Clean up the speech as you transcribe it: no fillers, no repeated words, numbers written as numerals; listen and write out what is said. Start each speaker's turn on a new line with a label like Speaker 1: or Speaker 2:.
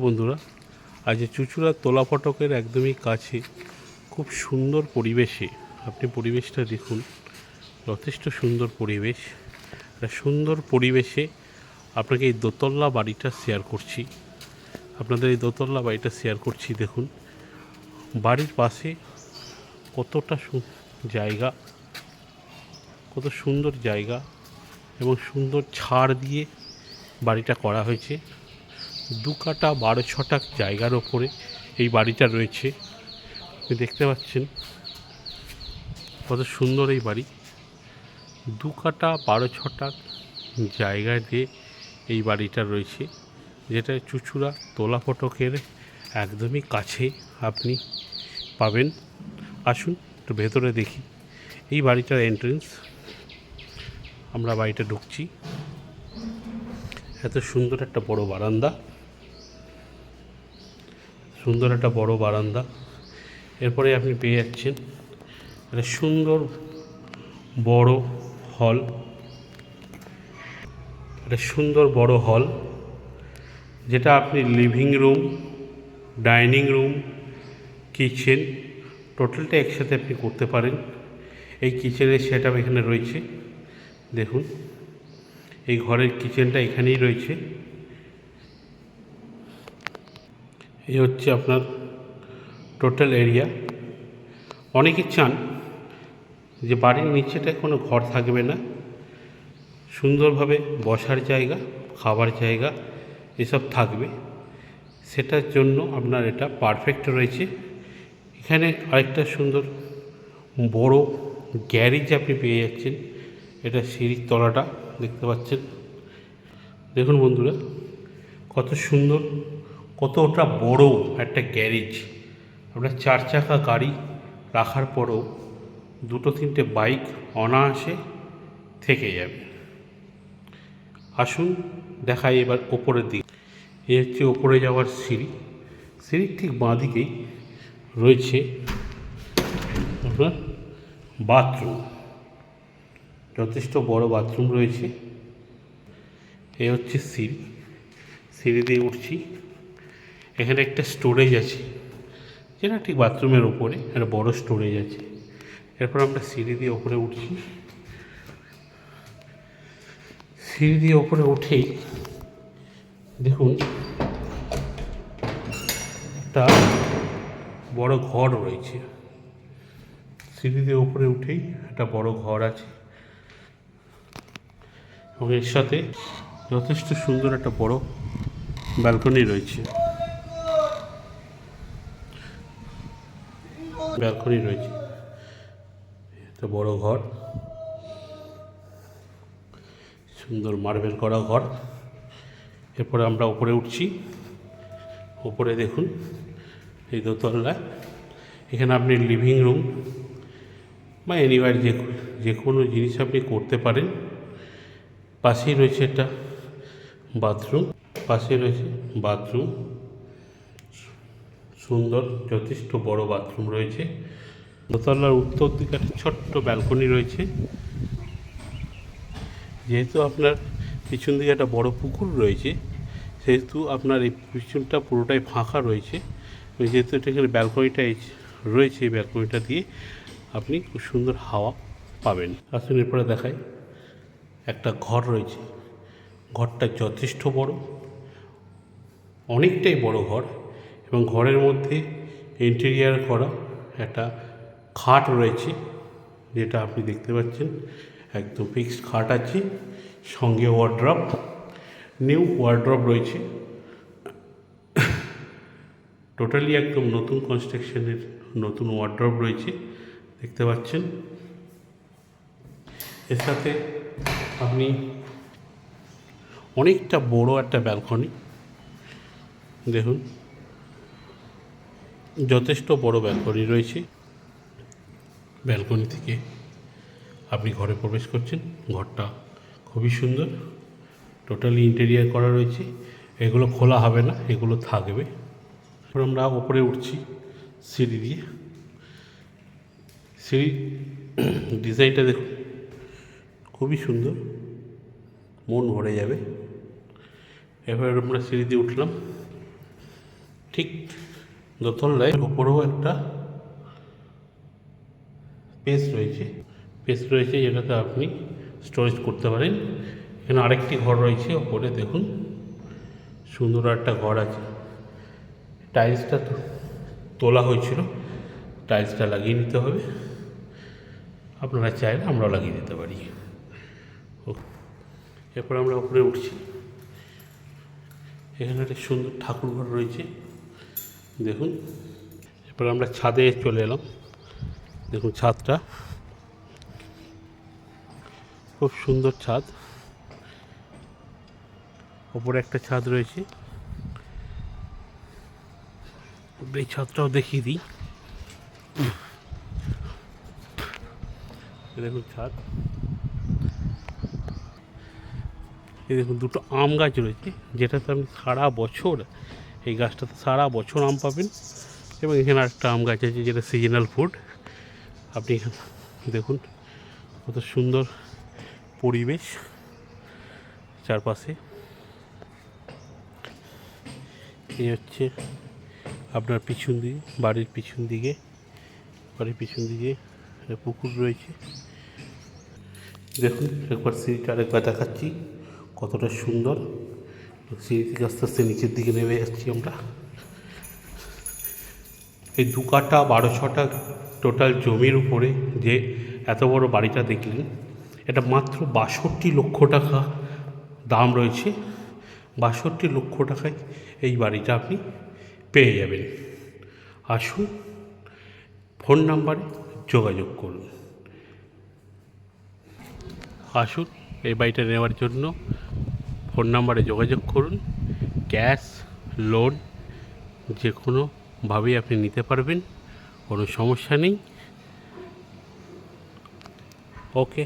Speaker 1: বন্ধুরা, আজ চুঁচুড়ার তোলা ফটকের একদমই কাছে খুব সুন্দর পরিবেশে, আপনি পরিবেশটা দেখুন, যথেষ্ট সুন্দর পরিবেশ। একটা সুন্দর পরিবেশে আপনাকে এই দোতলা বাড়িটা শেয়ার করছি, আপনাদের এই দোতলা বাড়িটা শেয়ার করছি। দেখুন বাড়ির পাশে কতটা জায়গা, কত সুন্দর জায়গা এবং সুন্দর ছাড় দিয়ে বাড়িটা করা হয়েছে। 2 কাঠা 12 ছটাক জায়গার ওপরে এই বাড়িটা রয়েছে। আপনি দেখতে পাচ্ছেন কত সুন্দর এই বাড়ি। 2 কাঠা 12 ছটাক জায়গায় দিয়ে এই বাড়িটা রয়েছে, যেটা চুঁচুড়া তোলা ফটকের একদমই কাছে আপনি পাবেন। আসুন একটু ভেতরে দেখি। এই বাড়িটার এন্ট্রেন্স, আমরা বাড়িটা ঢুকছি। এত সুন্দর একটা বড় বারান্দা, সুন্দর একটা বড় বারান্দা। এরপরে আপনি পেয়ে যাচ্ছেন একটা সুন্দর বড় হল, একটা সুন্দর বড় হল, যেটা আপনি living room, dining room, kitchen টোটালটা একসাথে আপনি করতে পারেন। এই কিচেনের সেট আপ এখানে রয়েছে। দেখুন এই ঘরের কিচেনটা এখানেই রয়েছে। এই হচ্ছে আপনার টোটাল এরিয়া। অনেকে চান যে বাড়ির নিচেটায় কোনো ঘর থাকবে না, সুন্দরভাবে বসার জায়গা, খাবার জায়গা এসব থাকবে, সেটার জন্য আপনার এটা পারফেক্ট রয়েছে। এখানে আরেকটা সুন্দর বড় গ্যারেজ আপনি পেয়ে যাচ্ছেন। এটা সিঁড়ির তলাটা দেখতে পাচ্ছেন। দেখুন বন্ধুরা কত সুন্দর, কতটা বড় একটা গ্যারেজ। আপনার 4 চাকা গাড়ি রাখার পরও 2-3টে বাইক অনায়াসে থেকে যাবে। আসুন দেখাই এবার ওপরের দিক। এই হচ্ছে ওপরে যাওয়ার সিঁড়ি। সিঁড়ির ঠিক বাঁ দিকেই রয়েছে আপনার বাথরুম, যথেষ্ট বড় বাথরুম রয়েছে। এই হচ্ছে সিঁড়ি, সিঁড়ি দিয়ে উঠছি। এখানে একটা স্টোরেজ আছে, যেটা ঠিক বাথরুমের ওপরে একটা বড় স্টোরেজ আছে। এরপর আমরা সিঁড়ি দিয়ে ওপরে উঠছি। সিঁড়ি দিয়ে ওপরে উঠেই দেখুন একটা বড় ঘর রয়েছে। সিঁড়ি দিয়ে ওপরে উঠেই একটা বড় ঘর আছে এবং এর সাথে যথেষ্ট সুন্দর একটা বড় ব্যালকনি রয়েছে। ব্যালকনি রয়েছে, একটা বড় ঘর, সুন্দর মার্বেল করা ঘর। এরপরে আমরা উপরে উঠছি। উপরে দেখুন এই দোতলায় এখানে আপনি লিভিং রুম বা এনিওয়ার যে কোনো জিনিস আপনি করতে পারেন। পাশেই রয়েছে একটা বাথরুম, পাশে রয়েছে বাথরুম, সুন্দর যথেষ্ট বড় বাথরুম রয়েছে। দোতলার উত্তর দিকে একটা ছোট্ট ব্যালকনি রয়েছে। যেহেতু আপনার পিছন দিকে একটা বড় পুকুর রয়েছে, সেহেতু আপনার এই পিছনটা পুরোটাই ফাঁকা রয়েছে। যেহেতু এখানে ব্যালকনিটা রয়েছে, এই ব্যালকনিটা দিয়ে আপনি খুব সুন্দর হাওয়া পাবেন। আসুন এরপরে দেখাই। একটা ঘর রয়েছে, ঘরটা যথেষ্ট বড়, অনেকটাই বড় ঘর, এবং ঘরের মধ্যে ইন্টেরিয়ার করা একটা খাট রয়েছে, যেটা আপনি দেখতে পাচ্ছেন একদম ফিক্সড খাট আছে, সঙ্গে ওয়ার্ড্রপ, নিউ ওয়ার্ড্রপ রয়েছে। টোটালি একদম নতুন কনস্ট্রাকশনের নতুন ওয়ার্ড্রপ রয়েছে, দেখতে পাচ্ছেন। এর সাথে আপনি অনেকটা বড় একটা ব্যালকনি দেখুন, যথেষ্ট বড় ব্যালকনি রয়েছে। ব্যালকনি থেকে আপনি ঘরে প্রবেশ করছেন। ঘরটা খুবই সুন্দর, টোটালি ইন্টেরিয়ার করা রয়েছে। এগুলো খোলা হবে না, এগুলো থাকবে। এরপর আমরা ওপরে উঠছি সিঁড়ি দিয়ে। সিঁড়ি ডিজাইনটা দেখুন, খুবই সুন্দর, মন ভরে যাবে। এবার আমরা সিঁড়ি দিয়ে উঠলাম। ঠিক দোতলায় উপরেও একটা স্পেস রয়েছে যেটাতে আপনি স্টোরেজ করতে পারেন। এখানে আরেকটি ঘর রয়েছে ওপরে, দেখুন সুন্দর একটা ঘর আছে। টাইলসটা তোলা হয়েছিল, টাইলসটা লাগিয়ে নিতে হবে। আপনারা চাইলে আমরাও লাগিয়ে দিতে পারি। এরপর আমরা উপরে উঠছি। এখানে একটা সুন্দর ঠাকুর ঘর রয়েছে, দেখুন। এরপর আমরা ছাদে চলে এলাম। দেখুন ছাদটা খুব সুন্দর ছাদ। ওপরে একটা ছাদ রয়েছে, এই ছাদটাও দেখিয়ে দিই। দেখুন ছাদ, এই দেখুন দুটো আম গাছ রয়েছে, যেটাতে আপনি সারা বছর, এই গাছটাতে সারা বছর আম পাবেন। এবং এখানে আরেকটা আম গাছ আছে যেটা সিজনাল ফুড। আপনি এখানে দেখুন কত সুন্দর পরিবেশ চারপাশে। এই হচ্ছে আপনার পিছন দিকে, বাড়ির পিছন দিকে একটা পুকুর রয়েছে। দেখুন একবার সিঁড়িটা আরেকবার দেখাচ্ছি কতটা সুন্দর। সিঁড়ি থেকে আস্তে আস্তে নিচের দিকে নেমে যাচ্ছি আমরা। এই 2 কাঠা 1200 টোটাল জমির উপরে যে এত বড় বাড়িটা দেখলেন, এটা মাত্র 62 লক্ষ টাকা দাম রয়েছে। 62 লক্ষ টাকায় এই বাড়িটা আপনি পেয়ে যাবেন। আসুন, ফোন নাম্বারে যোগাযোগ করুন। আসুন, এই বাড়িটা নেওয়ার জন্য ফোন নাম্বারে যোগাযোগ করুন। ক্যাশ, লোন যে কোনোভাবেই আপনি নিতে পারবেন, কোনো সমস্যা নেই। ওকে।